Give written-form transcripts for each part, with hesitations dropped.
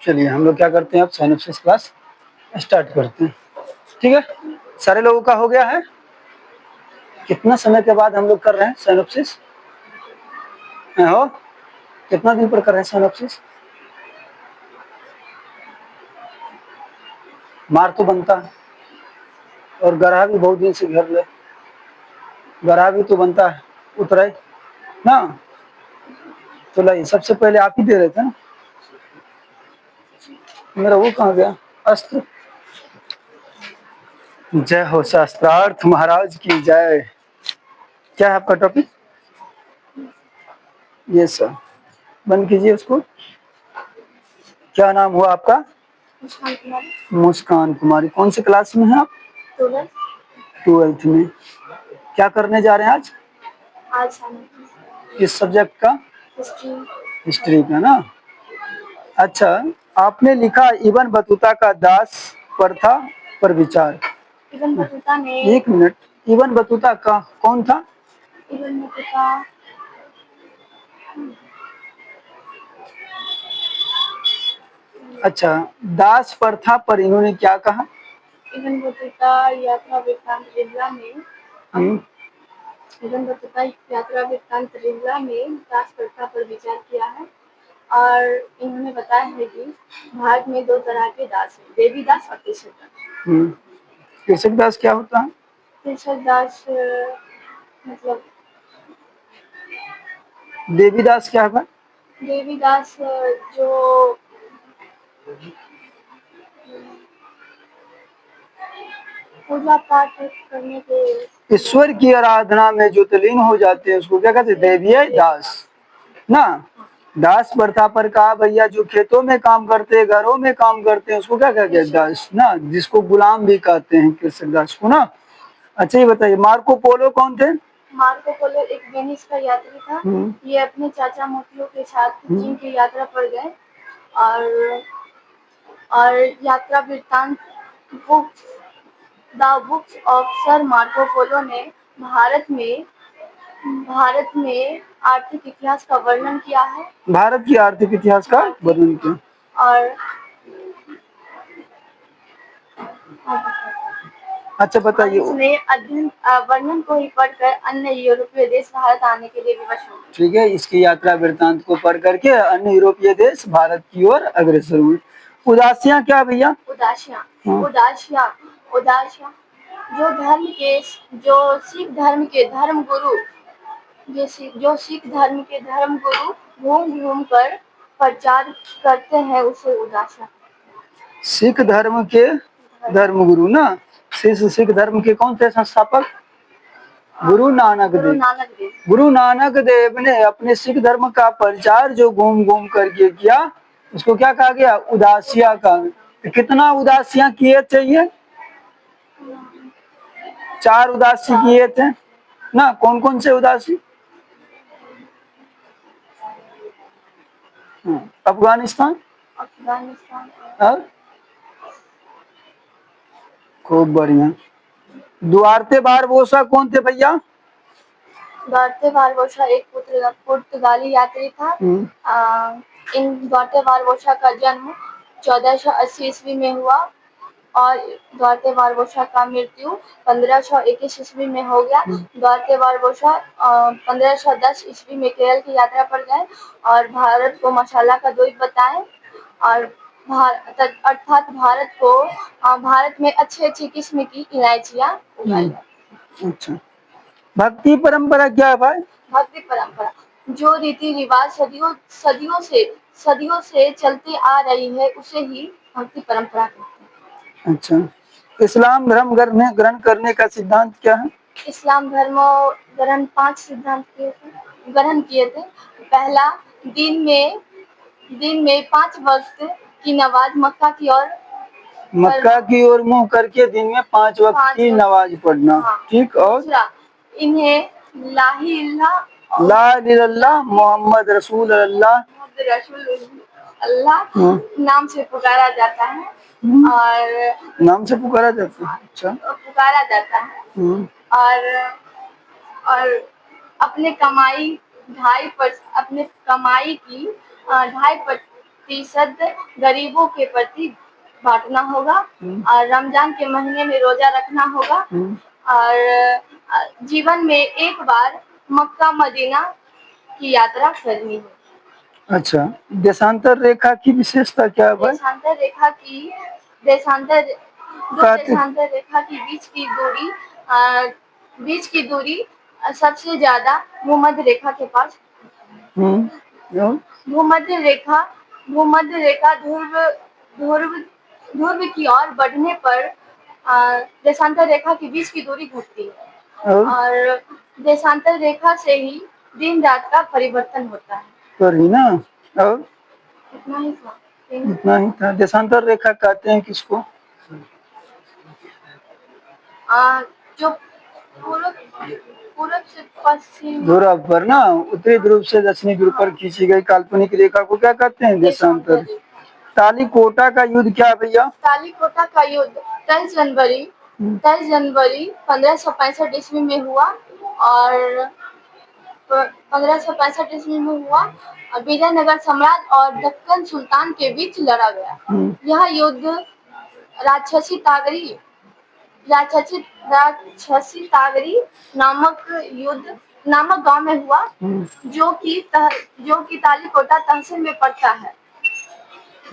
चलिए हम लोग क्या करते हैं, अब साइनोप्सिस क्लास स्टार्ट करते हैं। ठीक है, सारे लोगों का हो गया है। कितना समय के बाद हम लोग कर रहे हैं साइनोप्सिस? हो कितना दिन पर कर रहे हैं साइनोप्सिस? मार तो बनता है और गराह भी बहुत दिन से घेर ले, गराह भी तो बनता है, उतरा ना। तो लाइए, सबसे पहले आप ही दे रहे थे ना, मेरा वो कहाँ गया अस्त्र। जय हो शास्त्रार्थ महाराज की जय। क्या है आपका टॉपिक? ये सर बंद कीजिए उसको। क्या नाम हुआ आपका? मुस्कान कुमारी। मुस्कान कुमारी। कौन से क्लास में हैं आप? 12th में। क्या करने जा रहे हैं आज? आज किस सब्जेक्ट का? हिस्ट्री। हिस्ट्री का ना। अच्छा, आपने लिखा इब्न बतूता का दास प्रथा पर विचार। इब्न बतूता ने, एक मिनट, इब्न बतूता का कौन था? इब्न बतूता अच्छा, दास प्रथा पर इन्होंने क्या कहा? इब्न बतूता यात्रा वृत्तांत रिजला में इब्न बतूता यात्रा वृत्तांत रिजला में दास प्रथा पर विचार किया है। और इन्होंने बताया है कि भारत में दो तरह के दास हैं, देवी दास और कृषक दास। कृषक दास क्या होता है? कृषक दास मतलब देवी दास क्या है? देवी दास जो पूजा पाठ करने के, ईश्वर की आराधना में जो तलीन हो जाते हैं उसको क्या कहते हैं? देवीय दास ना। दास प्रथा पर कहा भैया, जो खेतों में काम करते हैं, घरों में काम करते हैं, उसको क्या कहते हैं? दास ना, जिसको गुलाम भी कहते हैं कृषक दास को ना। अच्छा ये बताइए, मार्को पोलो कौन थे? मार्को पोलो एक वेनिस का यात्री था। ये अपने चाचा मोतियो के साथ चीन की यात्रा पर गए और यात्रा वृत्तांत the books of sir Marco Polo ने भारत में आर्थिक इतिहास का वर्णन किया है। भारत की आर्थिक इतिहास का वर्णन किया। और अच्छा बताइए, इसने अध्ययन वर्णन को ही पढ़कर अन्य यूरोपीय देश भारत आने के लिए विवश हो गए। ठीक है, इसकी यात्रा वृत्तांत को पढ़ करके अन्य यूरोपीय देश भारत की ओर अग्रसर हुए। उदासियां क्या भैया? उदासियां जो सिख धर्म के धर्म गुरु घूम घूम कर प्रचार करते हैं, उसे उदासियां। सिख धर्म के धर्मगुरु ना। सिख धर्म के कौन थे संस्थापक? गुरु नानक देव। गुरु नानक देव ने अपने सिख धर्म का प्रचार जो घूम घूम करके किया, उसको क्या कहा गया? उदासिया का। कितना उदासियां किए थे ये? 4 उदासी किए थे ना। कौन कौन से उदासी? अफगानिस्तान और खूब बढ़िया। दुआरते बारबोसा कौन थे भैया? दुआरते बारबोसा एक पुर्तगाली यात्री था। इन दुआरते बारबोसा का जन्म 1480 ईस्वी में हुआ और दुआरते बारबोसा का मृत्यु 1521 ईस्वी में हो गया। दुआरते बारबोसा 1510 ईस्वी में केरल की यात्रा पर गए और भारत को मसाला का द्वीप बताए और अर्थात भारत में अच्छी किस्म की इलायचियां उगाई। अच्छा, भक्ति परंपरा क्या है भाई? भक्ति परंपरा जो रीति रिवाज सदियों से चलती आ रही है, उसे ही भक्ति परंपरा कहते हैं। अच्छा, इस्लाम धर्म ग्रहण करने का सिद्धांत क्या है? इस्लाम धर्म ग्रहण 5 सिद्धांत ग्रहण किए थे। पहला, दिन में 5 वक्त की नमाज मक्का की ओर मुंह करके दिन में 5 वक्त की नमाज पढ़ना। ठीक। और दूसरा, इन्हें ला इलाहा मोहम्मद रसूल अल्लाह नाम से पुकारा जाता है और नाम से पुकारा जाता है। अच्छा, पुकारा जाता है और अपने कमाई की 2.5% प्रतिशत गरीबों के प्रति बांटना होगा और रमजान के महीने में रोजा रखना होगा और जीवन में एक बार मक्का मदीना की यात्रा करनी है। अच्छा, देशांतर रेखा की विशेषता क्या है भाई? देशांतर कहते- देशांतर रेखा की बीच की दूरी सबसे ज्यादा भूमध्य रेखा के पास। और? भूमध्य रेखा ध्रुव ध्रुव की ओर बढ़ने पर देशांतर रेखा के बीच की दूरी घटती है और देशांतर रेखा से ही दिन रात का परिवर्तन होता है। पर ही ना, और इतना ही था। इतना ही था। देशांतर रेखा कहते हैं किसको? जो पूर्व से पश्चिम ध्रुव पर ना, उत्तरी ध्रुव से दक्षिणी ध्रुव पर खींची गई काल्पनिक रेखा को क्या कहते हैं? देशांतर। तालीकोटा का युद्ध क्या भैया? तालीकोटा का युद्ध 23 जनवरी 1565 ईस्वी में हुआ और 1565 ईस्वी में हुआ और विजयनगर सम्राट और दक्कन सुल्तान के बीच लड़ा गया। यह युद्ध राक्षसी तागरी नामक गांव में हुआ जो कि तालीकोटा तहसील में पड़ता है।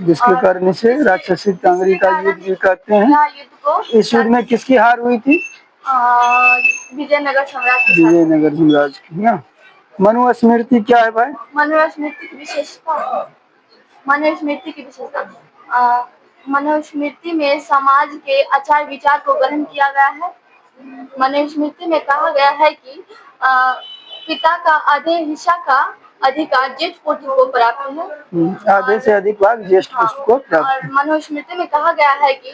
जिसके कारण से राक्षसी तांगरी का युद्ध भी कहते हैं। युद्ध को इस युद्ध में किसकी हार हुई थी? विजयनगर सम्राट की ना। मनुस्मृति क्या है भाई? मनुस्मृति की विशेषता मनुस्मृति में समाज के आचार विचार को ग्रहण किया गया है। मनुस्मृति में कहा गया है कि पिता का आधे हिस्सा का अधिकार ज्येष्ठ पुत्र को प्राप्त है। आधे से अधिक भाग ज्येष्ठ पुत्र को प्राप्त है। और मनुस्मृति में कहा गया है कि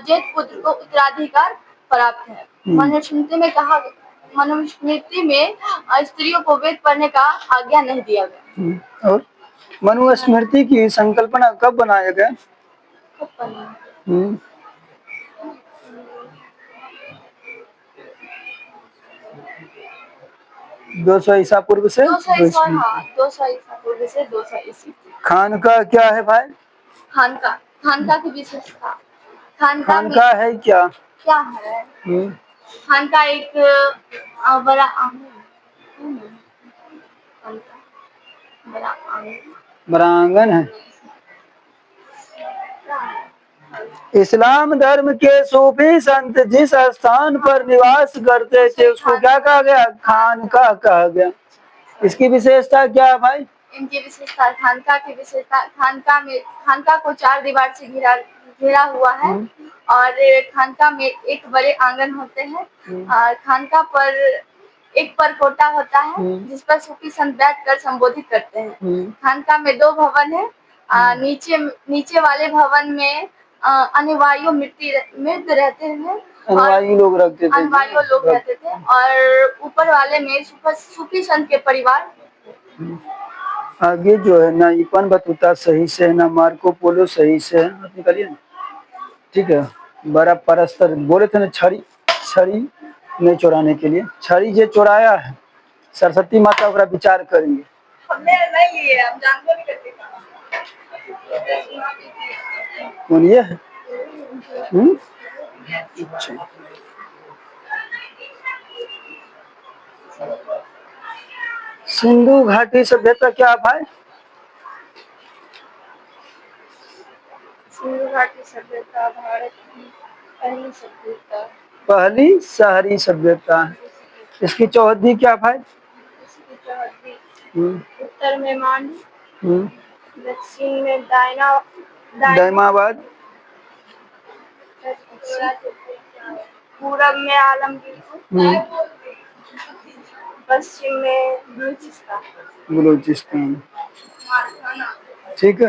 ज्येष्ठ पुत्र को उत्तराधिकार प्राप्त है। मनुस्मृति में स्त्रियों को वेद पढ़ने का आज्ञा नहीं दिया गया। और मनुस्मृति की संकल्पना कब बनाया गया? 200 ईसा पूर्व से 200 ईसा पूर्व से 200 ईस्वी। खानका क्या है भाई? खानका की विशेषता खानका है क्या? क्या है? खानका एक बड़ा आंगन है। इस्लाम धर्म के सूफी संत जिस स्थान पर निवास करते थे उसको क्या कहा गया? खानका कहा गया। इसकी विशेषता क्या है भाई? इनकी विशेषता खानका को 4 दीवार से घेरा हुआ है और खानका में एक बड़े आंगन होते हैं और खानका पर एक परकोटा होता है जिस पर सूफी संत बैठकर संबोधित करते हैं। खानका में 2 भवन है। नीचे वाले भवन में अनुयायी मृत रहते हैं। अनुयायी लोग रहते थे और ऊपर वाले में सूफी संत के परिवार। आगे जो है ना इपन बतूता सही से है ना मार्को पोलो सही से है। निकालिए ना, ठीक है। बड़ा परस्तर बोले थे ना छड़ी नहीं चोराने के लिए। छड़ी जे चोराया है सरस्वती माता ओकरा विचार करेंगे। हमने नहीं लिए, हम जानबो नहीं करते। कौन ये है? अच्छा। सिंधु घाटी सभ्यता क्या भाई? सिंधु घाटी सभ्यता भारत की पहली शहरी सभ्यता। इसकी चौहद्दी क्या भाई? इसकी चौहद्दी उत्तर में मांडू, दक्षिण में दायमाबाद, पूरब में आलमगीर, पश्चिम में बलूचिस्तान। ठीक है।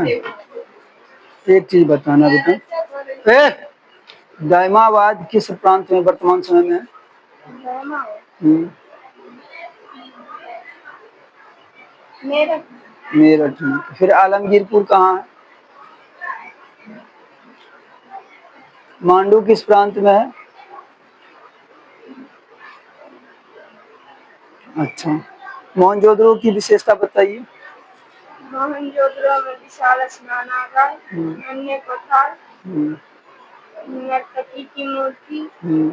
एक चीज बताना बेटा, दायमाबाद किस प्रांत में वर्तमान समय में है? मेरठ में। फिर आलमगीरपुर कहाँ है? मांडू किस प्रांत में है? अच्छा। मोहनजोदड़ो की विशेषता बताइए। मोहनजोदड़ो में विशाल स्नानागार, हम्म, अन्य कोठार, हम्म, नर्तकी की मूर्ति, हम्म,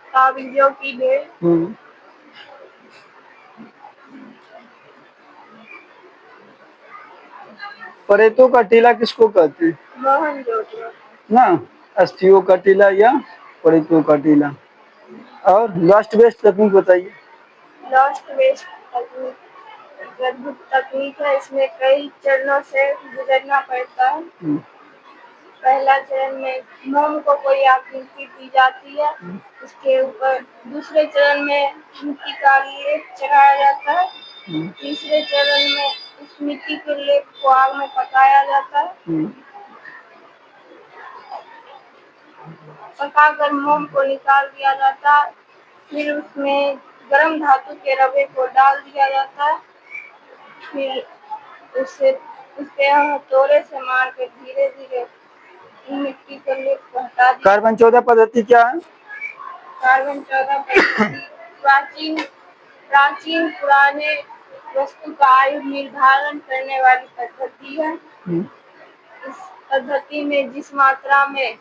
ताबीजों की ढेर, हम्म। प्रेतों का टीला किसको कहते हैं? मोहनजोदड़ो, ना, अस्थियों का टीला या प्रेतों का टीला। और लास्ट बेस्ट तकनीक बताइए। लॉस्ट वेस्ट तकनीक एक अद्भुत तकनीक है, इसमें कई चरणों से गुजरना पड़ता है। हम्म, पहला चरण में मोम को कोई आकृति दी जाती है, उसके ऊपर दूसरे चरण में मिट्टी का लेप चढ़ाया जाता है, हम्म, तीसरे चरण में उस मिट्टी के लेप को आग में पकाया जाता है, हम्म। पकाकर मोम को निकाल दिया जाता है, फिर उसमें गर्म धातु के रवे को डाल दिया जाता है, फिर उसे हथौड़े से मार कर धीरे धीरे मिट्टी के लेप को हटा दिया। कार्बन 14 पद्धति क्या है? कार्बन 14 पद्धति प्राचीन प्राचीन पुराने वस्तु का आयु निर्धारण करने वाली पद्धति है। हम्म, इस पद्धति में जिस मात्रा में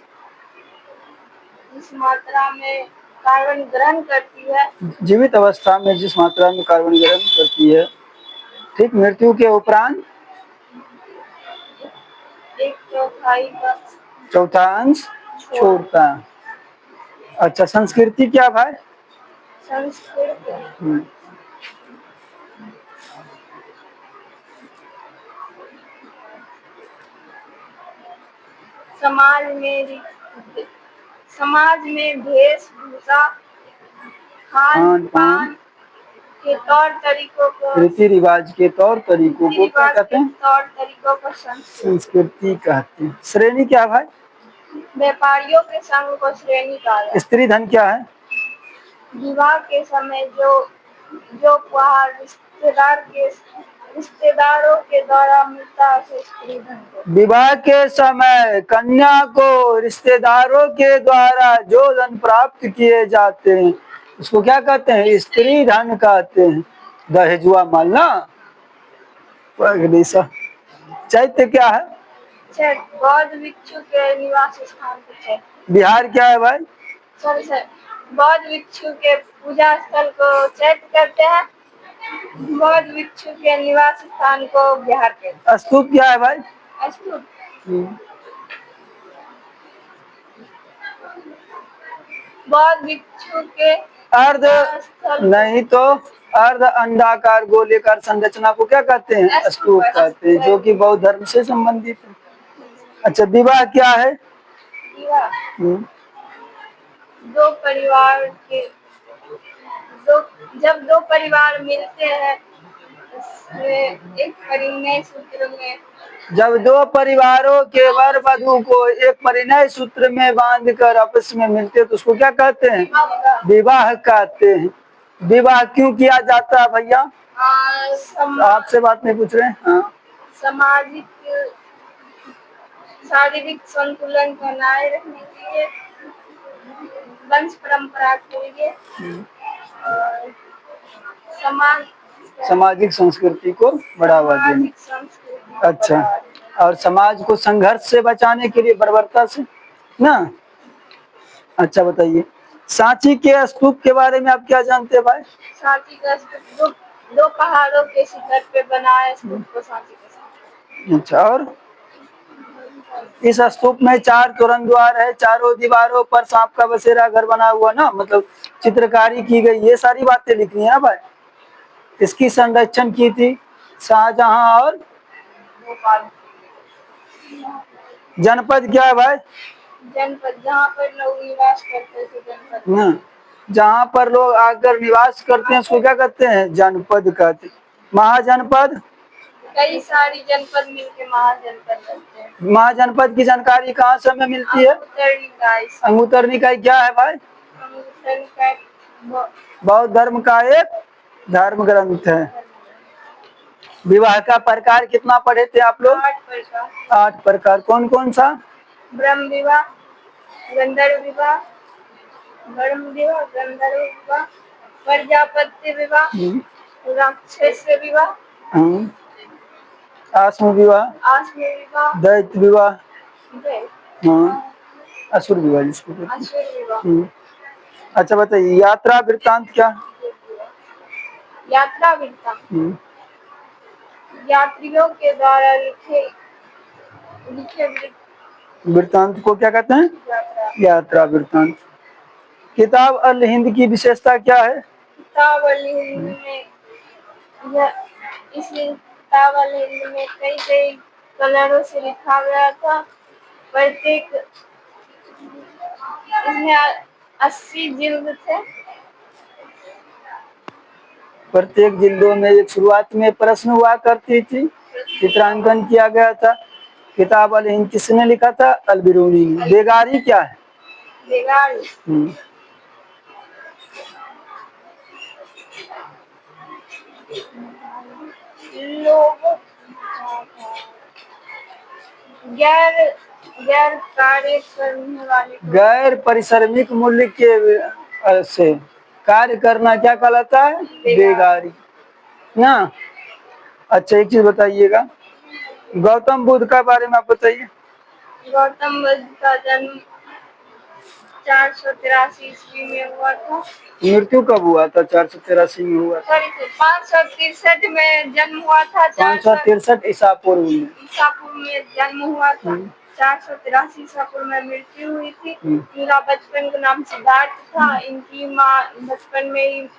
कार्बन ग्रहण करती है, जीवित अवस्था में जिस मात्रा में कार्बन ग्रहण करती है, ठीक, मृत्यु के उपरांत एक चौथाई का चौथा अंश छोड़ता है। अच्छा, संस्कृति क्या भाई? संस्कृत हम्म, समाज में वेशभूषा, खान खान पान, पान के तौर तरीकों को रीति रिवाज के तौर तरीकों को क्या कहते हैं? तौर तरीकों को संस्कृति कहते हैं। श्रेणी क्या भाई? व्यापारियों के संघ को श्रेणी कहा जाता है। स्त्री धन क्या है? विवाह के समय जो उपहार रिश्तेदारों के द्वारा मिलता है उसे स्त्री धन कहते हैं। विवाह के समय कन्या को रिश्तेदारों के द्वारा जो धन प्राप्त किए जाते हैं उसको क्या कहते हैं? स्त्री धन कहते हैं। दहेजुआ माल ना। चैत्य क्या है? चैत्य बौद्ध भिक्षु के निवास स्थान को चैत्य। बिहार क्या है भाई? सर बौद्ध भिक्षु के पूजा स्थल को चैत्य कहते हैं, बौद्ध भिक्षु के निवास स्थान को बिहार कहते हैं। स्तूप क्या है भाई? स्तूप बौद्ध भिक्षु के अर्ध नहीं तो अर्ध अंडाकार गोलेकार संरचना को क्या कहते हैं? स्तूप कहते हैं, जो कि बौद्ध धर्म से संबंधित है। अच्छा, विवाह क्या है? विवाह हम्म, दो परिवार के दो परिवार मिलते हैं, एक परिणय सूत्र में जब दो परिवारों के वर वधु को एक परिणय सूत्र में बांधकर आपस में मिलते तो उसको क्या कहते हैं? विवाह कहते हैं। विवाह क्यों किया जाता है भैया? आपसे बात नहीं पूछ रहे हैं। हाँ, सामाजिक शारीरिक संतुलन बनाए रखने के लिए, वंश परंपरा के लिए, और सामाजिक संस्कृति को बढ़ावा देने। अच्छा, और समाज को संघर्ष से बचाने के लिए, बर्बरता से ना। अच्छा बताइए, सांची के स्तूप के बारे में आप क्या जानते हैं भाई? सांची का स्तूप दो पहाड़ों के शिखर पे बना है, स्तूप को सांची का स्तूप। अच्छा, और इस स्तूप में 4 तोरण द्वार है, चारों दीवारों पर सांप का बसेरा घर बना हुआ ना, मतलब चित्रकारी की गई, ये सारी बातें लिखी है ना भाई। इसकी संरक्षण की थी शाहजहां और जनपद क्या है भाई? जनपद जहाँ पर लोग निवास करते थे, जनपद। ना, जहाँ पर लोग आकर निवास करते हैं उसको क्या कहते हैं? जनपद कहते हैं। महाजनपद, कई सारी जनपद मिलके महाजनपद बनते हैं। महाजनपद की जानकारी कहाँ से हमें मिलती है? अंगुतर निकाय क्या है भाई? बौद्ध धर्म का एक धर्म ग्रंथ है। विवाह का प्रकार कितना पढ़े थे आप लोग? 8 प्रकार। कौन कौन सा? ब्रह्म विवाह, गंधर्व विवाह, गंधर्व विवाह, प्रजापत्य विवाह, राक्षस विवाह, हम्म, आश्म विवाह, आश्म विवाह, दैत्य विवाह, दैत्य, हाँ, असुर विवाह जिसको कहते हैं। असुर विवाह, अच्छा बताइए, यात्रा वृत्तांत क्या है? यात्रा वृत्तांत, हम्म, यात्रियों के द्वारा लिखे लिखे वृत्तांत को क्या कहते हैं? यात्रा, यात्रा वृत्तांत। किताब अल हिंद की विशेषता क्या है? किताब अल हिंद में यह इस किताब अल हिंद में कई कई कलरों से लिखा गया था। प्रत्येक इसमें 80 जिल्द थे। प्रत्येक जिल्दों में एक शुरुआत में प्रश्न हुआ करती थी, चित्रांकन किया गया था। किताब अल हिंद किसने लिखा था? अल बिरूनी ने। बेगारी क्या है? बेगारी, लोग गैर गैर कार्य करने वाले, गैर परिश्रमिक मूल्य के से कार्य करना क्या कहलाता है? बेगारी ना। अच्छा एक चीज बताइएगा, गौतम बुद्ध का बारे में आप बताइए। गौतम बुद्ध का जन्म 483 ईस्वी में हुआ था। मृत्यु कब हुआ था? 483 में हुआ था। 563 में जन्म हुआ था। 563 ईसा पूर्व में। ईसा पूर्व में जन्म हुआ था। 483 ईसा पूर्व में मृत्यु हुई थी। इनका बचपन का नाम सिद्धार्थ था। इनकी माँ बचपन में ही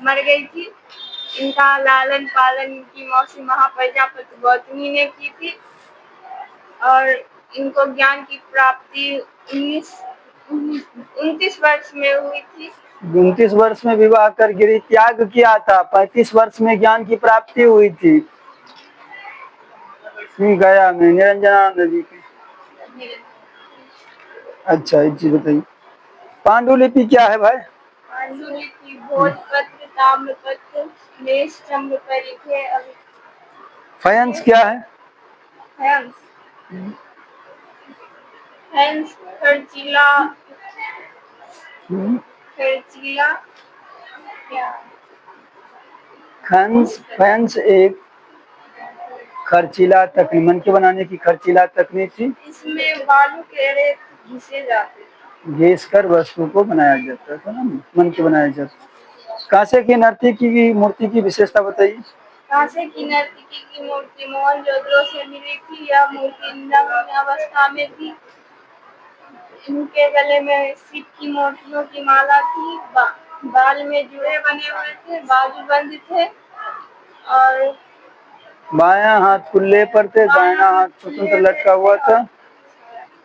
मर गई थी। इनका लालन पालन इनकी मौसी महाप्रजापति गौतमी ने की थी और इनको ज्ञान की प्राप्ति 29 वर्ष में हुई थी। 29 वर्ष में विवाह कर गिरी त्याग किया था। 35 वर्ष में ज्ञान की प्राप्ति हुई थी गया में निरंजना नदी के। अच्छा एक चीज बताइए, पांडुलिपि क्या है भाई? पांडुलिपि भोजपत्र, ताम्रपत्र, मेष स्तंभ पर लिखे। फयंस क्या है? फयंस, फयंस खर्चीला, खर्चीला क्या? फयंस एक खर्चीला तकनीक, मन के बनाने की खर्चीला तकनीक थी। इसमें बालू के रेत घिसे जाते, घिस कर वस्तु को बनाया जाता था ना, मन के बनाया जाता। कांसे की नर्तकी की मूर्ति की विशेषता बताइए। कांसे की नर्तकी की मूर्ति मोहनजोदड़ो से मिली थी। यह मूर्ति नग्न अवस्था में थी। इनके गले में शिव की मोतियों की माला थी। बाल में जुड़े बने हुए थे, बाजू बंद थे और बायां हाथ कुल्ले पर थे, दाहिना हाथ स्वतंत्र लटका हुआ था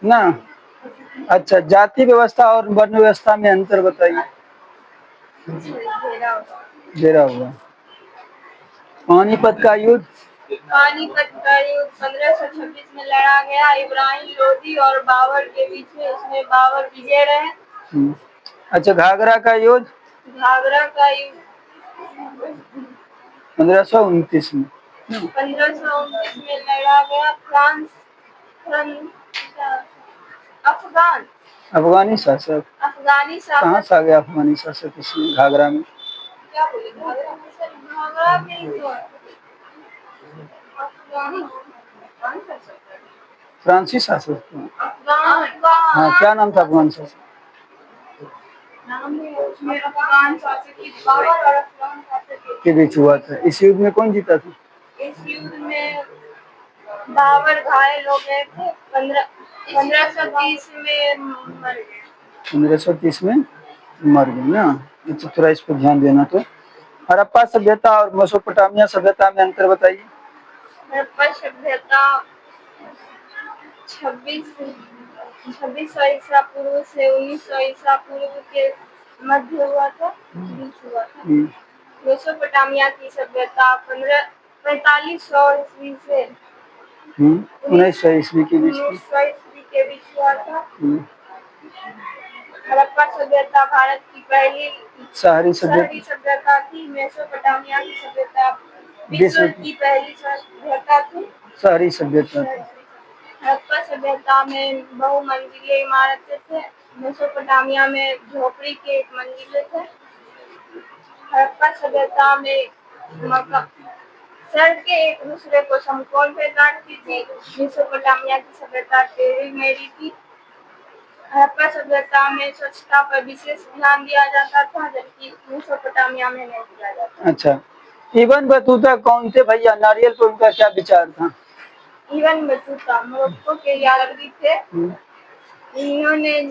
ना। अच्छा जाति व्यवस्था और वर्ण व्यवस्था में अंतर बताइए। घेरा हुआ। पानीपत का युद्ध, पानीपत का युद्ध 1526 में लड़ा गया। इब्राहिम लोदी और बाबर के बीच में। इसमें बाबर विजय रहे। अच्छा घाघरा का युद्ध, घाघरा का युद्ध 1529 में। 1529 में लड़ा गया। फ्रांस अफगान अफगानी शासक, अफगानी कहाँ शासक से आ गया अफगानी शासक इसमें घाघरा में? क्या बोले? घाघरा में ही तो है। अफगानी फ्रांसीसी शासक। अफगान, हाँ क्या नाम था अफगान शासक? नाम है उसमें अफगान शासक की बाबर और अफगान शासक के बीच हुआ था। इस युद्ध में कौन जीता था? इस युद्ध में बाबर घायल हो गए थे। 1530 में मर गए। 1530 में मर गए ना। अच्छा थोड़ा इस पर ध्यान देना। तो हड़प्पा सभ्यता और मेसोपोटामिया सभ्यता में अंतर बताइए। हड़प्पा सभ्यता 2600 ईसा पूर्व से 1900 ईसा पूर्व के मध्य हुआ था, बीच हुआ था। मेसोपोटामिया की सभ्यता 4500 ईस्वी से 1900 ईस्वी के बीच 1900 ईस्वी के बीच हुआ था। हड़प्पा सभ्यता भारत की पहली शहरी सभ्यता थी। मेसोपोटामिया की सभ्यता विश्व की पहली सभ्यता थी, शहरी सभ्यता। हड़प्पा सभ्यता में बहुमंजिले इमारतें थे। मेसोपोटामिया में झोपड़ी के 1 मंजिले थे। हड़प्पा सभ्यता में सड़कें एक दूसरे को समकोण पे काटती थी। मेसोपोटामिया की सभ्यता टेढ़ी मेढ़ी थी। हड़प्पा सभ्यता में स्वच्छता पर विशेष ध्यान दिया जाता था, जबकि मेसोपोटामिया में नहीं दिया जाता। अच्छा, इबन बतूता कौन थे भैया? नारियल पर उनका क्या विचार था? इबन बतूता मोरक्को के यात्री थे। इन्होंने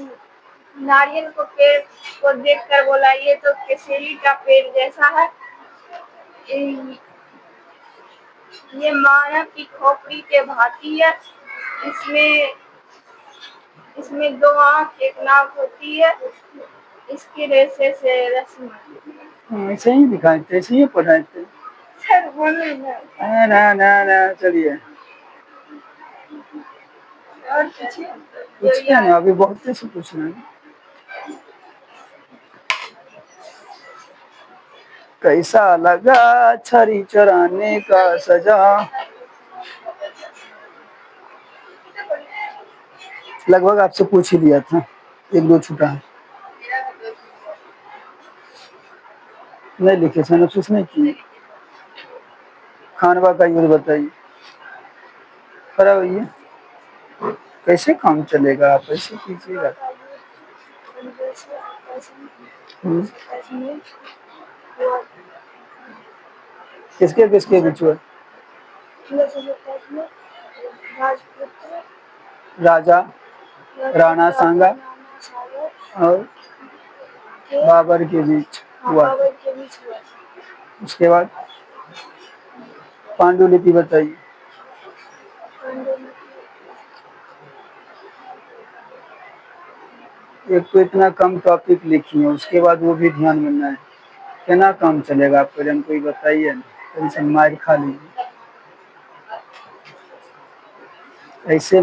नारियल को पेड़ को देखकर बोला, ये तो केसरी का पेड़ जैसा है। ये मानव की खोपड़ी के भांति है। इसमें दो आंख एक नाक होती है। इसके रेशे से रस्म ऐसे ही दिखाए थे, ऐसे ही पढ़ाए थे। सर बोले ना। ना चलिए, और पूछिए। पूछते हैं अभी बहुत से पूछना है। कैसा लगा छड़ी चराने का सजा? लगभग आपसे पूछ ही लिया था, एक दो छूटा है। नहीं लिखे सिनॉप्सिस नहीं की। खानवा का यूज बताइए। खरा भैया, कैसे काम चलेगा? आप ऐसे कीजिएगा। किसके किसके बीच में? राजा, राणा सांगा और बाबर के बीच हुआ। उसके बाद पांडुलिपि बताइए। एक तो इतना कम टॉपिक लिखी है, उसके बाद वो भी ध्यान में है। कितना काम चलेगा? आप पहले हमको बताइए, टेंशन मार खा लीजिए। ऐसे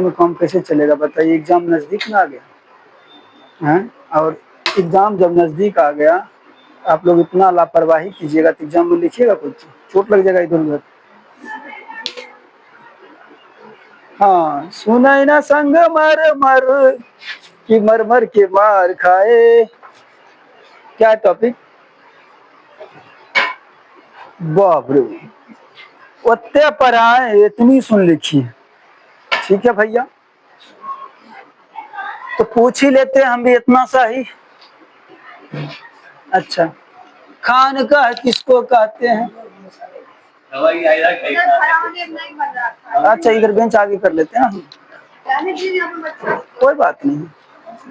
में काम कैसे चलेगा बताइए? एग्जाम नजदीक ना आ गया है, और एग्जाम जब नजदीक आ गया आप लोग इतना लापरवाही कीजिएगा तो एग्जाम में लिखिएगा कुछ, चोट लग जाएगा इधर उधर। हाँ, सुनाई ना संग मर मर कि मर मर के मार खाए। क्या टॉपिक? बाप रे, उत्ते पर आए इतनी सुन लिखी है। ठीक है भैया, तो पूछ ही लेते हैं हम भी इतना सा ही। अच्छा, खानका किसको कहते हैं? अच्छा, इधर बेंच आगे कर लेते हैं हम। कोई बात नहीं,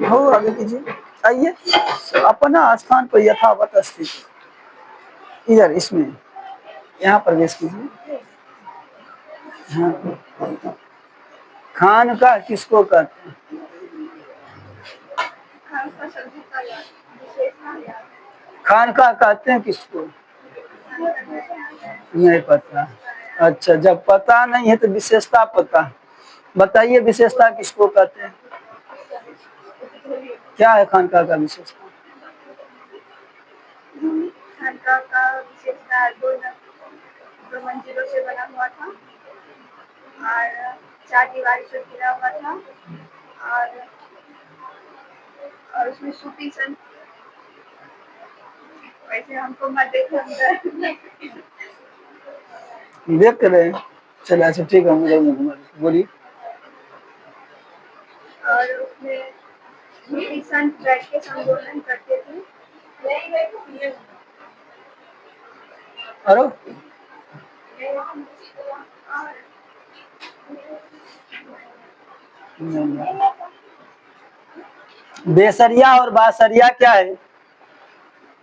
हो आगे कीजिए। आइए अपना स्थान पर यथावत स्थिति इधर इसमें यहाँ प्रवेश कीजिए। हाँ, खानका किसको कहते हैं? खानका कहते हैं किसको? नहीं पता। अच्छा, जब पता नहीं है तो विशेषता पता। बताइए विशेषता किसको कहते हैं? क्या है खानका का विशेषता? खानका का विशेषता दो मंजिलों से बना हुआ था और 4 दीवारी से घिरा हुआ था और उसमें सूफी संत, वैसे हमको मत देखो देख रहे। चलिए अच्छा ठीक है, बोलिए। और उसमें सूफी संत बैठ के संबोधन करते थे। अरे बेसरिया और बासरिया क्या है?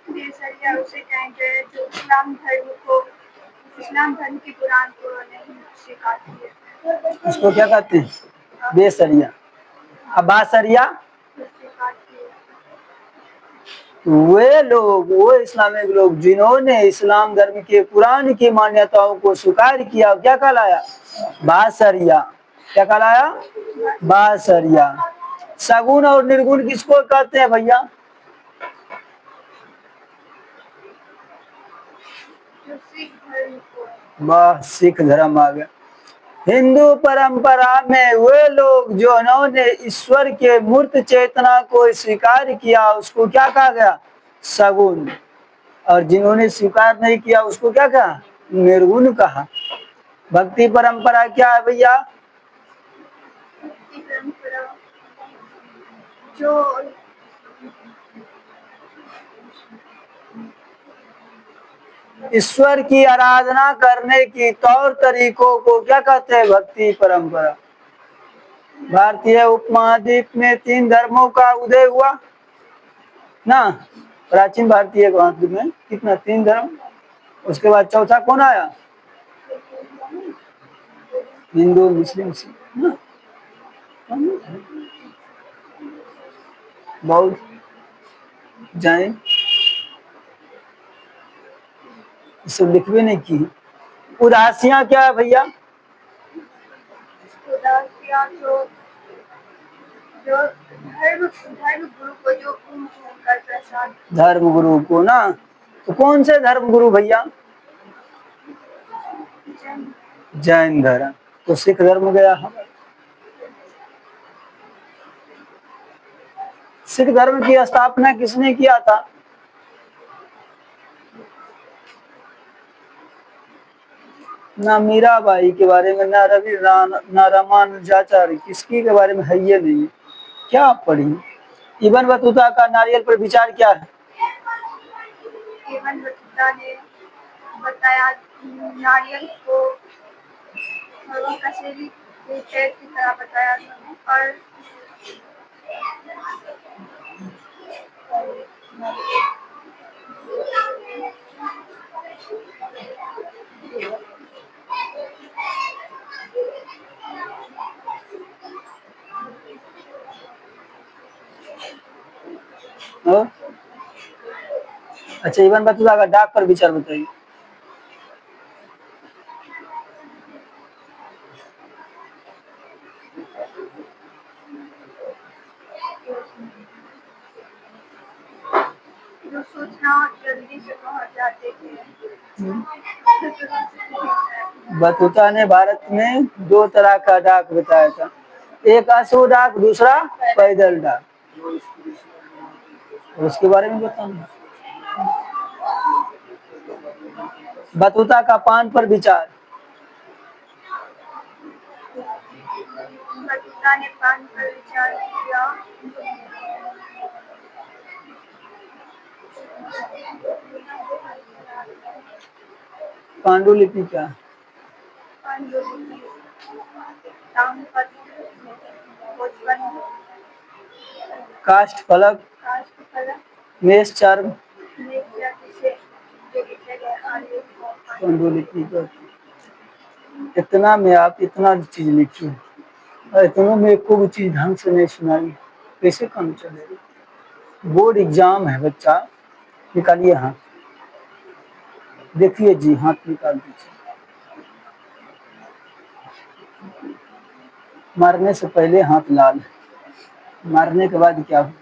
बेसरिया उसे कहेंगे जो इस्लाम धर्म की कुरान को नहीं स्वीकारती है। उसको क्या कहते हैं? बेसरिया। अब बासरिया वे लोग, वो इस्लामिक लोग जिन्होंने इस्लाम धर्म के कुरान की मान्यताओं को स्वीकार किया, क्या कहलाया? बासरिया। क्या कहलाया? बासरिया। सगुन और निर्गुण किसको कहते हैं भैया? वाह, सिख धर्म आ गया। हिंदू परंपरा में वे लोग जो उन्होंने ईश्वर के मूर्त चेतना को स्वीकार किया उसको क्या कहा गया? सगुन। और जिन्होंने स्वीकार नहीं किया उसको क्या कहा? निर्गुण कहा। भक्ति परंपरा क्या है भैया? भक्ति परंपरा जो ईश्वर की आराधना करने की तौर तरीकों को क्या कहते हैं? भक्ति परंपरा। भारतीय उपमहाद्वीप में 3 धर्मों का उदय हुआ ना। प्राचीन भारतीय उपमहाद्वीप में कितना? 3 धर्म। उसके बाद चौथा कौन आया? हिंदू, मुस्लिम, सिख ना, बौद्ध, जैन, सब लिखवे नहीं की। उदासियां क्या है भैया? उदासियां जो जो धर्म गुरु को जो कर प्रसाद। धर्म गुरु को ना। तो कौन से धर्म गुरु भैया? जैन धर्म। तो सिख धर्म गया हमारा। सिख धर्म की स्थापना किसने किया था? ना मीराबाई के बारे में, ना रवि ना रामानुजाचार्य, किसकी के बारे में है ये नहीं। क्या पढ़ी? इब्न बतूता का नारियल पर विचार क्या है? इब्न बतूता ने बताया नारियल को कसेली के पेड़ की तरह बताया और अच्छा, इब्न बतूता का डाक पर विचार बताइए। जो सूचना जल्दी से पहुंच जाते थे। बतूता ने भारत में 2 तरह का डाक बताया था। एक अश्व डाक, दूसरा पैदल डाक। उसके बारे में बताना। बतूता का पान पर विचार। बतूता ने पान पर विचार किया। पांडुलिपि क्या? पांडुलिपि काष्ठ फलक, मेष चार्म, पांडुलिपि। इतना में आप इतना चीज लिखी और इतनों में एको भी चीज ढंग से नहीं सुनाई, कैसे काम चलेगा? बोर्ड एग्जाम है बच्चा। निकालिए हाथ, देखिए जी, हाथ निकाल दीजिए। मारने से पहले हाथ लाल, मारने के बाद क्या हो?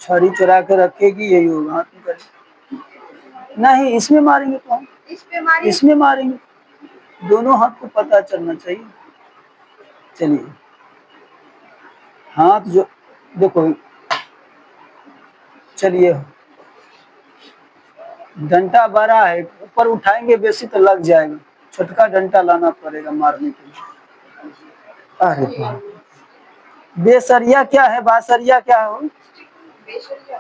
छड़ी चुरा के रखेगी, यही होगा। हाथ निकाल। नहीं, इसमें मारेंगे तो हम इसमें मारेंगे। दोनों हाथ को पता चलना चाहिए। चलिए, हाथ जो देखो, चलिए, डंडा बड़ा है, ऊपर उठाएंगे बेसी तो लग जाएगा। छोटका डंडा लाना पड़ेगा मारने के लिए। अरे बेसरिया क्या है? बासरिया क्या है? बेसरिया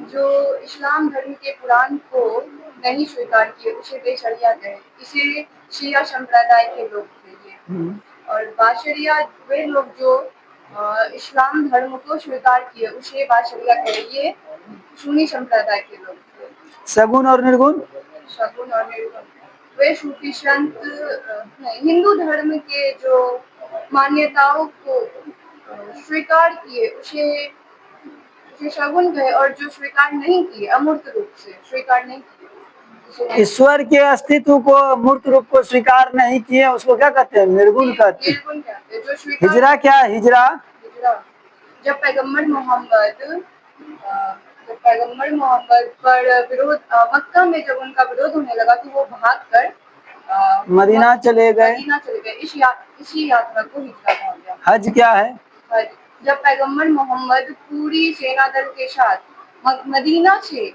जो इस्लाम धर्म के कुरान को नहीं स्वीकार किए उसे बेशरिया कहे। इसे शिया संप्रदाय के लोग थे। और बाशरिया वे लोग जो इस्लाम धर्म को स्वीकार किए उसे बाशरिया कहे। ये सुन्नी संप्रदाय के लोग थे। सगुन और निर्गुण, सगुन और निर्गुण वे सूफी संत हिंदू धर्म के जो मान्यताओं को स्वीकार किए उसे सगुन कहे और जो स्वीकार नहीं किए, अमूर्त रूप से स्वीकार नहीं किए, ईश्वर के अस्तित्व को मूर्त रूप को स्वीकार नहीं किए, उसको क्या कहते हैं? निर्गुण कहते हैं। निर्गुण कहते हैं। जो स्वीकार हिजरा क्या है? हिजरा जब पैगंबर मोहम्मद पर विरोध मक्का में जब उनका विरोध होने लगा तो वो भागकर मदीना चले गए। इसी यात्रा को हिजरा कहा गया। हज क्या है? हज जब पैगंबर मोहम्मद पूरी सेना दल के साथ मदीना से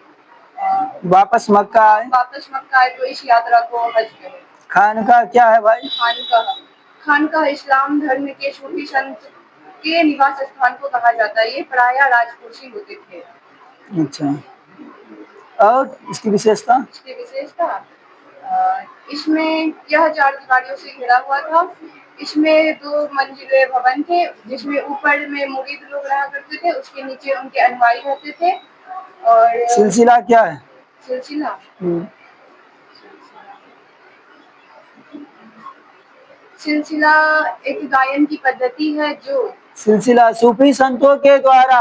वापस मक्का आए। मक्का आए तो इस यात्रा को हज कहे। खानका क्या है भाई? खानका इस्लाम धर्म के सूफी संत के निवास स्थान को कहा जाता है। ये प्रायः राजकोषी होते थे। अच्छा, और इसकी विशेषता? इसमें यह 4 दीवारों से घिरा हुआ था। इसमें 2 मंजिले भवन थे, जिसमें ऊपर में मुरीद लोग रहा करते थे, उसके नीचे उनके अनुयायी रहते थे। और सिलसिला क्या है? सिलसिला सिलसिला एक गायन की पद्धति है जो सिलसिला सूफी संतों के द्वारा।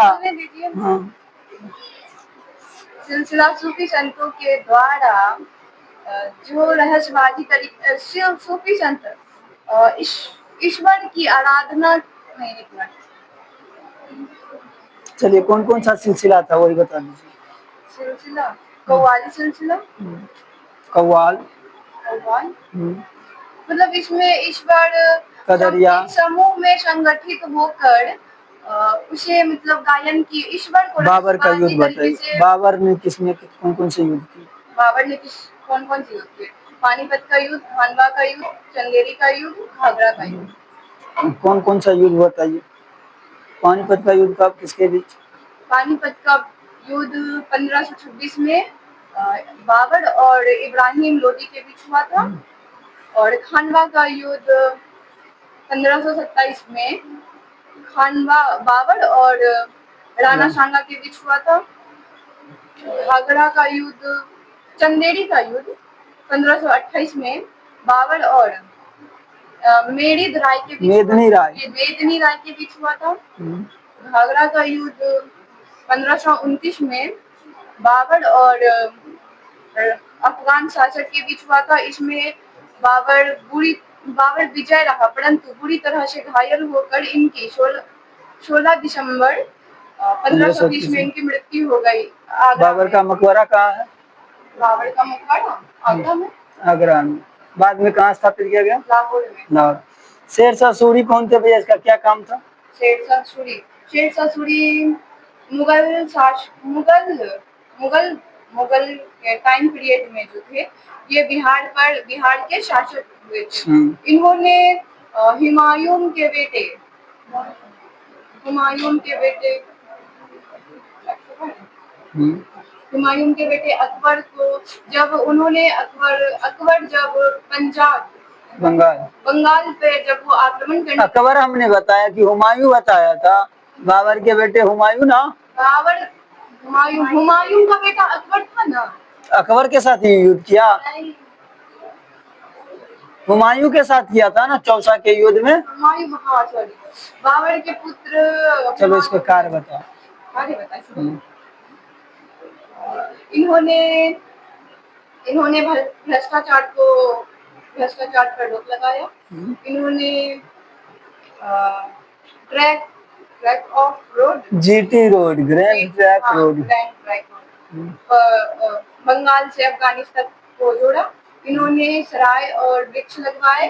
हाँ। सिलसिला सूफी संतों के द्वारा जो रहस्यवादी तरीके सूफी संत ईश्वर की आराधना नहीं निकला। चलिए, कौन कौन सा सिलसिला था वही बता दीजिए। सिलसिला कव्वाली सिलसिला। कव्वाल। मतलब इसमें ईश्वर कदरिया समूह में संगठित होकर उसे मतलब गायन की ईश्वर को। बाबर का युद्ध बताइए। बाबर ने किसमें कौन कौन से युद्ध किए? बाबर ने कौन कौन से युद्ध किए? पानीपत का युद्ध, खानवा का युद्ध, चंदेरी का युद्ध, घाघरा का युद्ध। कौन कौन सा युद्ध बताइए। पानीपत का युद्ध कब, किसके बीच? पानीपत का युद्ध 1526 में बाबर और इब्राहिम लोदी के बीच हुआ था। और खानवा का युद्ध 1527 में खानवा बाबर और राणा सांगा के बीच हुआ था। घाघरा का युद्ध, चंदेरी का युद्ध 1528 में बाबर और मेदिनी राय के बीच हुआ था। घाघरा का युद्ध 1529 में बाबर और अफगान शासक के बीच हुआ था। इसमें बाबर विजय रहा, परंतु बुरी तरह से घायल होकर इनकी 16 दिसंबर 1520 में इनकी मृत्यु हो गई। बाबर का मकबरा कहाँ है? बाबर का मकबरा आगरा में। आगरा में। बाद में कहाँ स्थापित किया गया? लाहौर में। लाहौर। शेरशाह सूरी कौन थे भैया, इसका क्या काम था? शेरशाह सूरी मुगल के टाइम पीरियड में जो थे, ये बिहार के शासक हुए थे। इन्होंने हुमायूं के बेटे अकबर को अकबर जब पंजाब बंगाल पे जब वो आक्रमण करने, अकबर हमने बताया कि हुमायूं बताया था। बाबर के बेटे हुमायूं ना। हुमायूं का बेटा अकबर था ना। अकबर के साथ ही युद्ध किया। हुमायूं के साथ किया था ना चौसा के युद्ध में। बाबर के पुत्र। चलो इसका कार्य बताओ। इन्होंने भ्रष्टाचार पर रोक लगाया। इन्होंने track of road, GT road, grand track road, Bengal से अफगानिस्तान को जोड़ा। इन्होंने सराय और वृक्ष लगवाए।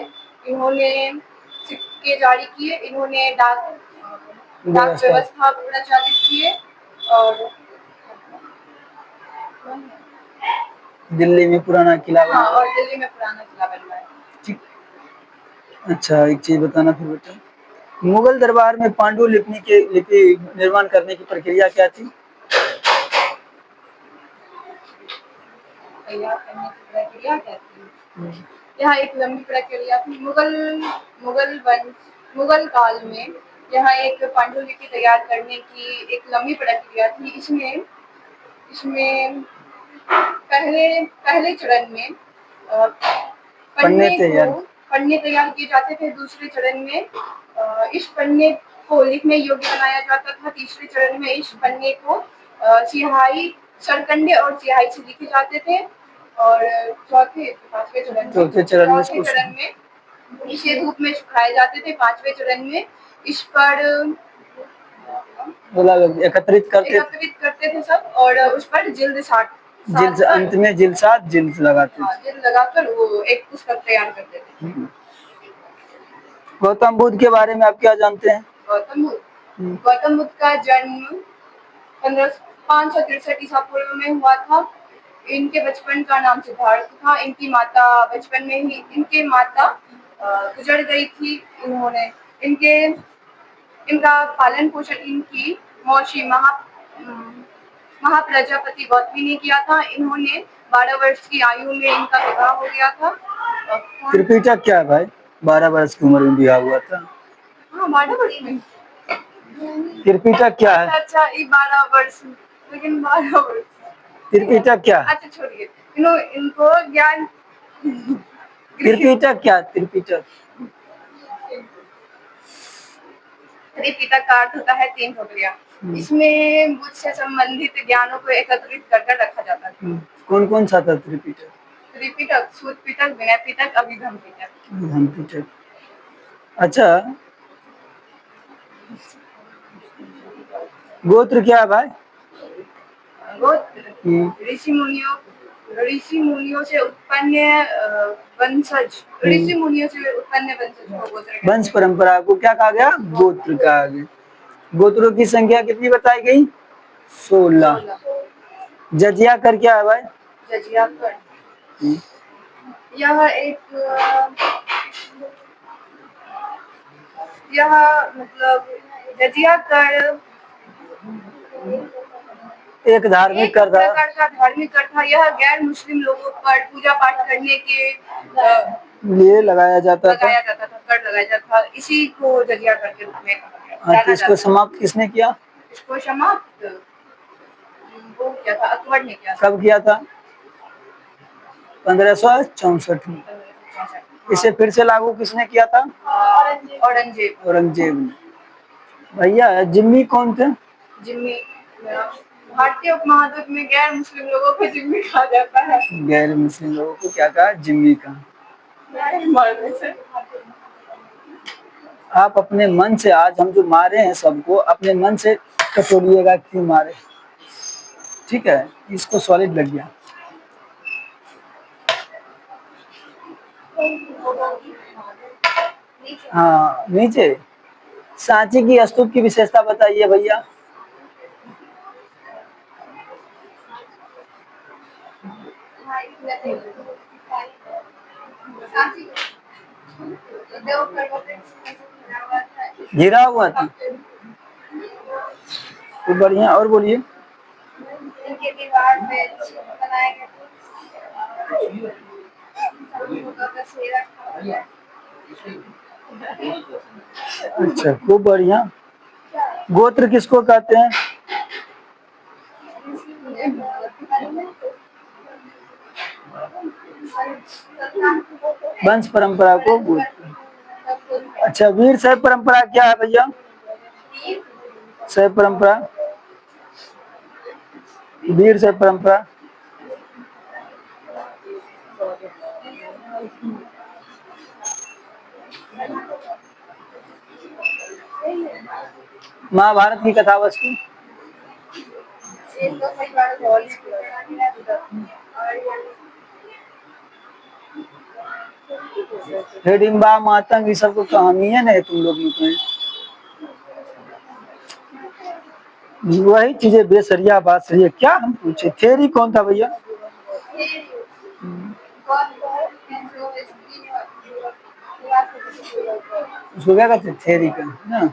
इन्होंने सिक्के जारी किए। इन्होंने डाक व्यवस्था प्रचारित किए। और दिल्ली में पुराना किला बनवाया। ठीक। अच्छा, एक चीज बताना फिर बेटा, मुगल दरबार में पांडुलिपि निर्माण करने की प्रक्रिया क्या थी? यह एक लंबी प्रक्रिया थी। मुगल काल में यह एक पांडुलिपि तैयार करने की एक लंबी प्रक्रिया थी। इसमें पहले चरण में पन्ने तैयार किए जाते थे। दूसरे चरण में इस पन्ने को लिखने योग्य बनाया जाता था। तीसरे चरण में इस पन्ने को स्याही, सरकंडे और स्याही से लिखे जाते थे। और चौथे चरण में इसे धूप में सुखाए जाते थे। 5वें चरण में इस पर एकत्रित करते थे सब, और उस पर अंत में जिल्द लगाकर वो एक पुस्तक तैयार करते थे। गौतम बुद्ध के बारे में आप क्या जानते हैं? गौतम गौतम बुद्ध का जन्म 563 ईसा पूर्व में हुआ था। इनके बचपन का नाम सिद्धार्थ था। इनकी माता गुजर गई थी। इन्होंने इनके इनका पालन पोषण इनकी मौसी महाप्रजापति गौतमी ने किया था। इन्होंने 12 वर्ष की आयु में इनका विवाह हो गया था। त्रिपिटक क्या है भाई? 12 वर्ष की उम्र में विवाह हुआ था। हाँ, 12 वर्ष में। त्रिपिटक क्या है? अच्छा, ये 12 वर्ष, लेकिन 12 वर्ष। त्रिपिटक क्या है? अच्छा छोड़िए, इनको ज्ञान। त्रिपिटक क्या है? त्रिपिटक त्रिपिटक का अर्थ होता है 3 टोकरियां। इसमें बुद्ध से संबंधित ज्ञानों को एकत्रित कर रखा जाता है। कौन कौन सा था त्रिपिटक? त्रिपिटक, सूत पिटक, विनय पिटक, अभिधम पिटक। अभिधम पिटक। अच्छा, गोत्र क्या है भाई? गोत्र ऋषि मुनियों से उत्पन्न वंशज को गोत्र कहते हैं। वंश परंपरा को क्या कहा गया? गोत्र कहा गया। गोत्रों की संख्या कितनी बताई गई? 16। जजिया कर क्या है भाई? जजिया कर यह मतलब जजिया कर एक धार्मिक कर था। प्रकार का धार्मिक कर था। यह गैर मुस्लिम लोगों पर पूजा पाठ करने के लिए लगाया जाता था। कर लगाया जाता था। इसी को जजिया कर के रूप में कहा गया। इसको समाप्त किसने किया? इसको समाप्त वो किया था, अकबर ने किया। कब किया था? 1564 में। इसे फिर से लागू किसने किया था? औरंगजेब ने। भैया जिम्मी कौन थे? जिम्मी भारतीय उपमहाद्वीप में गैर मुस्लिम लोगों को जिम्मी कहा जाता है। गैर मुस्लिम लोगों को क्या कहा? जिम्मी कहा। आप अपने मन से, आज हम जो मारे हैं सबको, अपने मन से टटोलिएगा क्यों मारे, ठीक है? इसको सॉलिड लग गया। हाँ, नीचे सांची की स्तूप की विशेषता बताइए भैया। घिरा हुआ था तो बढ़िया। और बोलिए। इनके दीवार पे बनाए गए अच्छा, खूब बढ़िया। गोत्र किसको कहते हैं? वंश परंपरा को गोत्र। अच्छा, वीर शैव परंपरा क्या है भैया? शैव परंपरा, वीर शैव परंपरा महाभारत की कथा वस्तु। हिडिंबा मातंग ये सब तो कहानी है ना तुम लोग में। वही चीजें बेसरिया बात सही है। क्या हम पूछे? थेरी कौन था भैया? उसको क्या कहते? थेरी का ना।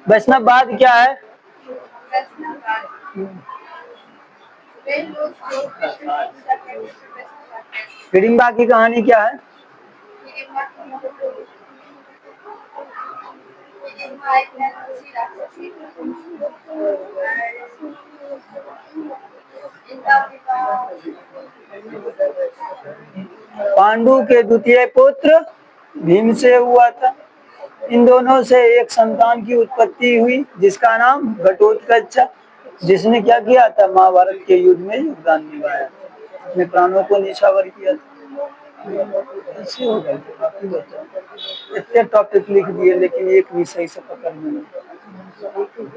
वैष्णववाद क्या है? हिडिंबा की कहानी क्या है? पांडु के द्वितीय पुत्र भीम से हुआ था। इन दोनों से एक संतान की उत्पत्ति हुई जिसका नाम घटोत्कच, जिसने क्या किया था? महाभारत के युद्ध में योगदान निभाया, अपने प्राणों को निछावर किया था। ऐसे हो गए बाकी बताओ। इतने टॉपिक लिख दिए लेकिन एक भी सही से पकड़ में नहीं।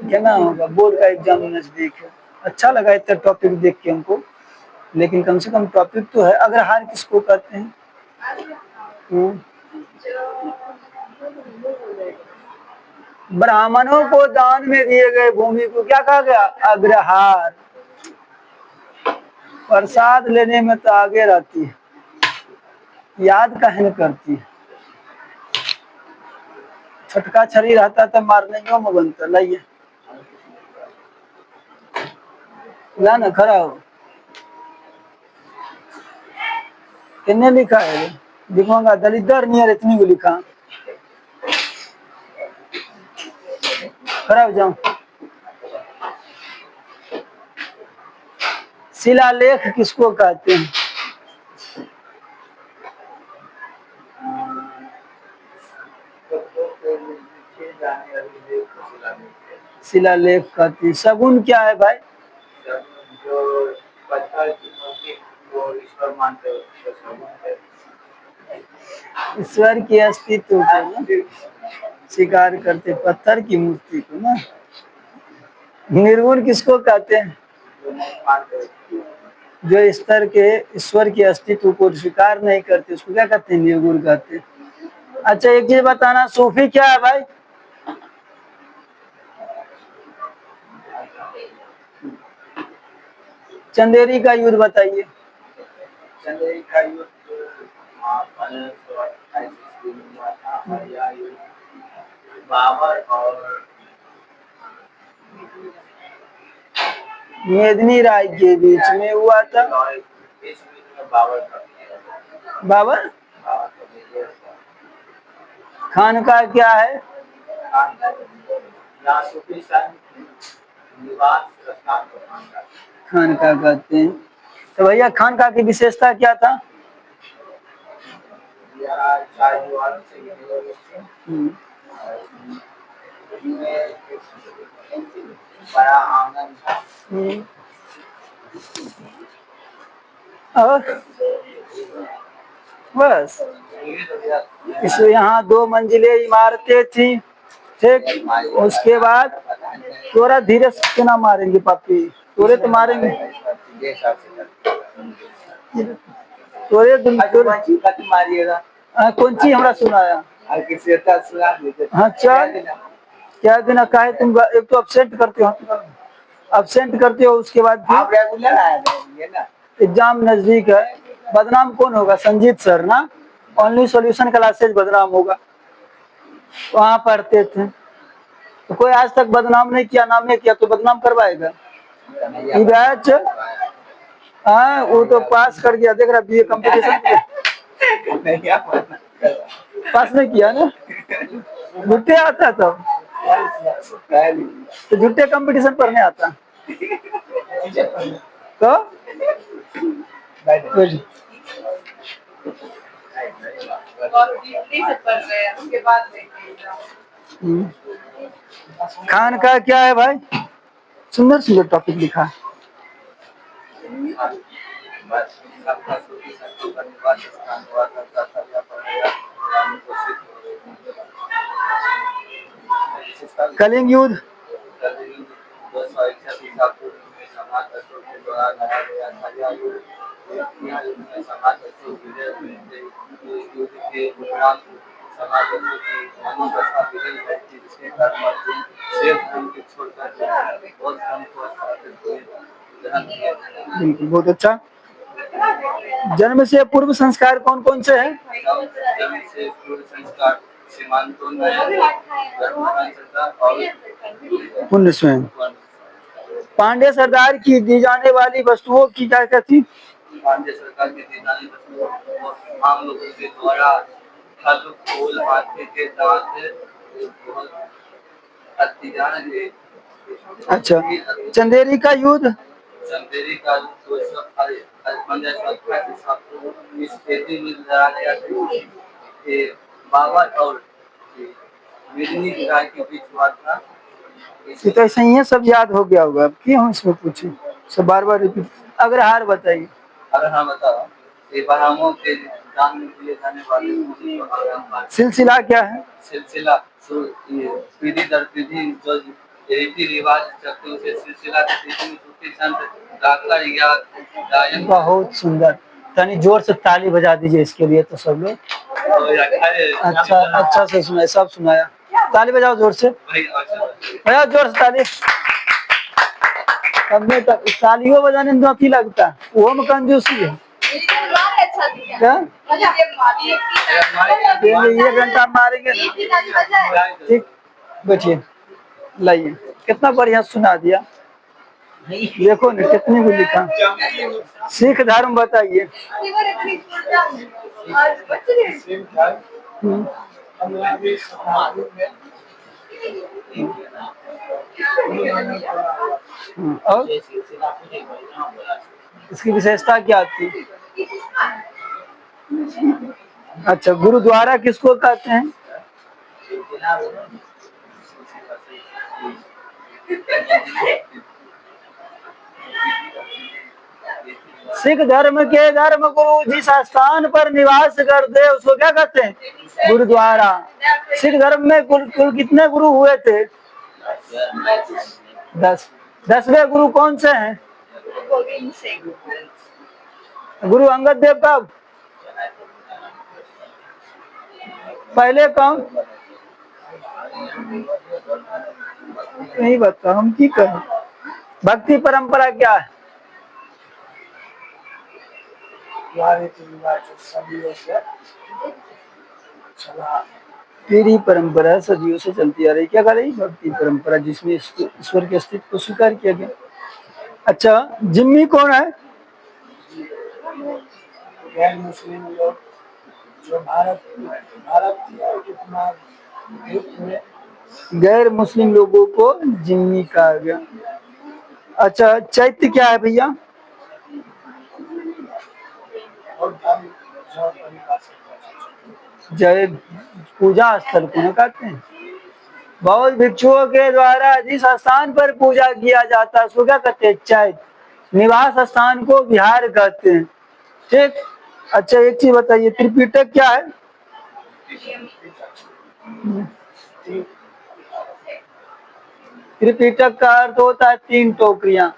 क्या ना होगा? बोर्ड का एग्जाम नजदीक है। अच्छा लगा इतने टॉपिक देख के हमको, लेकिन कम से कम टॉपिक तो है। अगर हार किसको कहते हैं? ब्राह्मणों को दान में दिए गए भूमि को क्या कहा गया? अग्रहार। प्रसाद लेने में तो आगे रहती है, याद काहे न करती है। छटका छड़ी रहता तो मारने में बनता। लाइए ला ना, खड़ा हो। किन्ने लिखा है? लिखूंगा दलिदर नियर इतनी को लिखा। खड़ा हो जाओ। शिलालेख किसको कहते हैं? शिलालेख कहते हैं। शगुन क्या है भाई? जो पत्थर की मूर्ति को ईश्वर मानते हो तो शगुन है। ईश्वर के अस्तित्व को ना स्वीकार करते, पत्थर की मूर्ति को ना। निर्गुण किसको कहते हैं? जो नहीं मानते जो स्तर के ईश्वर के अस्तित्व को स्वीकार नहीं करते उसको क्या कहते हैं? निर्गुण कहते हैं। अच्छा एक चीज बताना, सूफी क्या है भाई? चंदेरी का युद्ध बताइए। चंदेरी का युद्ध 1528 ईस्वी में हुआ था और यह युद्ध बाबर और मेदिनी राय के बीच में हुआ था। इस युद्ध में बाबर का बाबर विजय था। खान का क्या है? यहाँ सूफी संत निवास स्थान को मानता है। खान का कहते हैं। तो भैया खान का की विशेषता क्या था? यहाँ चार दीवारों से घिरे हुए थे। इसमें बड़ा आंगन था। और बस इसमें यहाँ 2 मंजिले इमारतें थी। ठीक, उसके बाद तोरा धीरे से ना मारेंगे पापी, तोरे तो मारेंगे। तोरे मारिएगा कौन ची हमरा सुनाया? हाँ चल क्या दिन का है तुम? एक तो अब्सेंट करते हो, अब्सेंट करते हो, उसके बाद आप रेगुलर आए हैं ना। एग्जाम नजदीक है। बदनाम कौन होगा? संजीत सर ना। ओनली सॉल्यूशन क्लासेज बदनाम होगा, वहाँ पढ़ते थे। तो कोई आज तक बदनाम नहीं किया, नाम नहीं किया तो बदनाम करवाएगा? ये बैच हाँ वो तो पास कर गया, देख रहा बीए कंपटीशन पास नहीं किया ना, झूठे आता तब तो झूठे कंपटीशन पढ़ने आता तो खान का क्या है भाई? सुंदर सुंदर टॉपिक लिखा है। कलिंग युद्ध बिल्कुल, बहुत अच्छा। जन्म से पूर्व संस्कार कौन कौन से हैं? जन्म से पूर्व संस्कार पुण्य स्वयं। पांडे सरदार की दी जाने वाली वस्तुओं की क्या क्या थी? पांड्य सरकार की दी जाने वस्तुओं आम लोगों के द्वारा फल फूल हाथी के दांत अच्छा चंदेरी का युद्ध? चंदेरी का 215 में लड़ा गया था। बाबर और मेदिनी राय के बीच हुआ था। ये तो ऐसा ही है, सब याद हो गया होगा। अब क्यों हम इसमें पूछे, सब बार बार रिपीट। अग्रहार बताइए। अग्रहार बताओ। ये ब्राह्मणों के दान में दिए जाने वाले सिलसिला क्या है? सिलसिला पीढ़ी दर पीढ़ी जो रीति रिवाज चलते उसे सिलसिला गायन। बहुत सुंदर, तनी जोर से ताली बजा दीजिए इसके लिए तो सब लोग। अच्छा अच्छा से सुनाए, सब सुनाया। ताली बजाओ जोर से, बजाओ जोर से ताली। हमने तालियों बजाने में तो अथी लगता है, वो में कंजूसी है क्या? ये घंटा मारेंगे ना। ठीक, बैठिए, लाइए, कितना बढ़िया सुना दिया। देखो ना कितने को लिखा। सिख धर्म बताइए। और इसकी विशेषता क्या थी? अच्छा, गुरुद्वारा किसको कहते हैं? सिख धर्म के धर्म गुरु जिस स्थान पर निवास करते हैं उसको क्या कहते हैं? गुरुद्वारा। सिख धर्म में कुल कितने गुरु हुए थे? 10। 10वें गुरु कौन से हैं? गुरु अंगद देव कब? पहले कौन? नहीं बता, हम की करें। भक्ति परंपरा क्या है? पीढ़ी परंपरा सदियों से चलती आ रही। क्या कर रही? भक्ति परंपरा, जिसमें ईश्वर के अस्तित्व को स्वीकार किया गया। अच्छा, जिम्मी कौन है? गैर मुस्लिम लोग जो भारत में गैर मुस्लिम लोगों को जिम्मी कहा गया। अच्छा, चैत्य क्या है भैया? जय पूजा स्थल को कहते हैं। बौद्ध भिक्षुओं के द्वारा जिस स्थान पर पूजा किया जाता है उसको क्या कहते हैं? चैत्य। निवास स्थान को विहार कहते हैं। ठीक। अच्छा, एक चीज बताइए, त्रिपिटक क्या है? त्रिपिटक का अर्थ होता है 3 टोकरियां।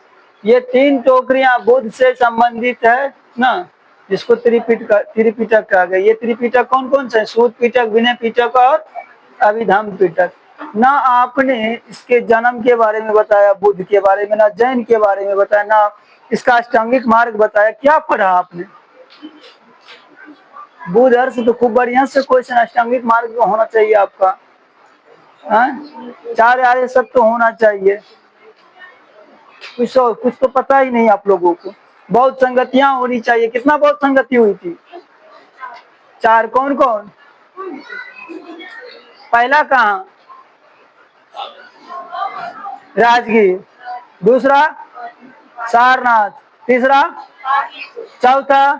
ये 3 टोकरियां बुद्ध से संबंधित है ना, जिसको त्रिपिटक कहा गया। ये त्रिपिटक कौन कौन से? सूत पिटक, विनय पिटक और अभिधम्म पिटक। ना आपने इसके जन्म के बारे में बताया, बुद्ध के बारे में, ना जैन के बारे में बताया, ना इसका अष्टांगिक मार्ग बताया। क्या पढ़ा आपने? बुद्ध अर्थ तो खूब बढ़िया से क्वेश्चन, अष्टांगिक मार्ग होना चाहिए आपका। 4 आर्य सत्य तो होना चाहिए। कुछ तो पता ही नहीं आप लोगों को। बहुत संगतियां होनी चाहिए। कितना बहुत संगति हुई थी? 4। कौन कौन? पहला कहाँ? राजगीर। दूसरा सारनाथ। तीसरा, चौथा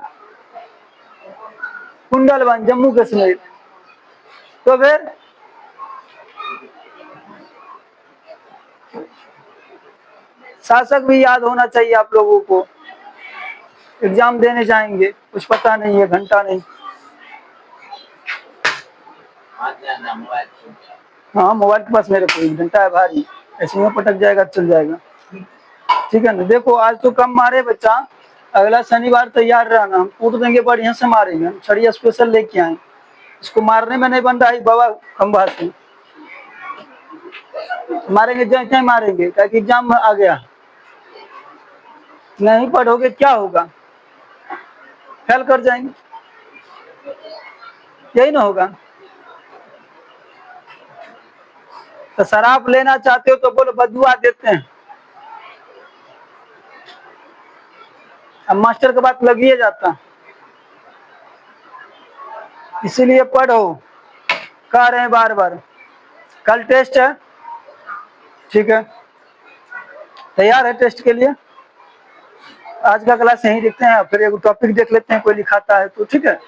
कुंडलवन, जम्मू कश्मीर। तो फिर शासक भी याद होना चाहिए आप लोगों को। एग्जाम देने जाएंगे, कुछ पता नहीं है, घंटा नहीं। हाँ, मोबाइल के पास मेरे को 1 घंटा है भारी, ऐसे में पटक जाएगा, चल जाएगा। ठीक है ना। देखो, आज तो कम मारे बच्चा, अगला शनिवार तैयार रहना, हम कूट देंगे, बढ़िया से मारेंगे। हम छड़िया स्पेशल लेके आए, इसको मारने में नहीं बन रहा है बाबा खंभा से। मारेंगे, जैसे मारेंगे, क्या कि एग्जाम आ गया। नहीं पढ़ोगे क्या होगा? फेल कर जाएंगे, यही ना होगा। तो शराब लेना चाहते हो तो बोलो बदुआ देते हैं। अब मास्टर के बात लगिए जाता, इसीलिए पढ़ो, कह रहे हैं बार बार। कल टेस्ट है, ठीक है? तैयार है टेस्ट के लिए? आज का क्लास यहीं देखते हैं, फिर एक टॉपिक देख लेते हैं, कोई लिखाता है तो। ठीक है।